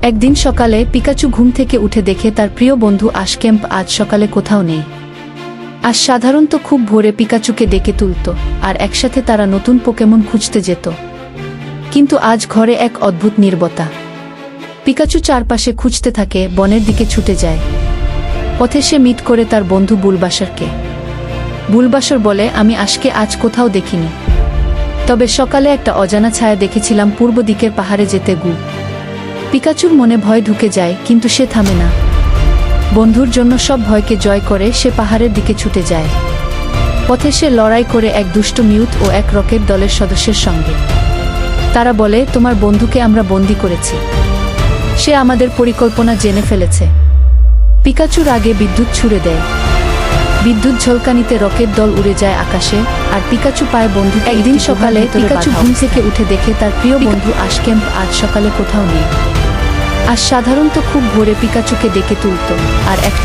একদিন সকালে পিকাচু ঘুম থেকে উঠে দেখে তার প্রিয় বন্ধু আশ ক্যাম্প আজ সকালে কোথাও নেই। আজ সাধারণত খুব ভোরে পিকাচুকে ডেকে তুলত আর একসাথে তারা নতুন পোকেমন খুঁজতে যেত, কিন্তু আজ ঘরে এক অদ্ভুত নীরবতা। পিকাচু চারপাশে খুঁজতে থাকে, বনের দিকে ছুটে যায়। পথে সে মিট করে তার বন্ধু বুলবাসরকে। বুলবাসর বলে, আমি আশকে আজ কোথাও দেখিনি, তবে সকালে একটা অজানা ছায়া দেখেছিলাম পূর্ব দিকের পাহাড়ে যেতে গু। পিকাচুর মনে ভয় ঢুকে যায়, কিন্তু সে থামে না। বন্ধুর জন্য সব ভয়কে জয় করে সে পাহাড়ের দিকে ছুটে যায়। পথে সে লড়াই করে এক দুষ্ট মিউট ও এক রকেট দলের সদস্যের সঙ্গে। তারা বলে, তোমার বন্ধুকে আমরা বন্দী করেছি, সে আমাদের পরিকল্পনা জেনে ফেলেছে। পিকাচুর আগে বিদ্যুৎ ছুড়ে দেয়। বিদ্যুৎ ঝলকানিতে রকেট দল উড়ে যায় আকাশে, আর পিকাচু পায় বন্ধু। একদিন সকালে পিকাচু ঘুম থেকে উঠে দেখে তার প্রিয় বন্ধু আশ ক্যাম্প আজ সকালে কোথাও নেই। আজ সাধারণত খুব ভোরে পিকাচুকে ডেকে তুলত আর এক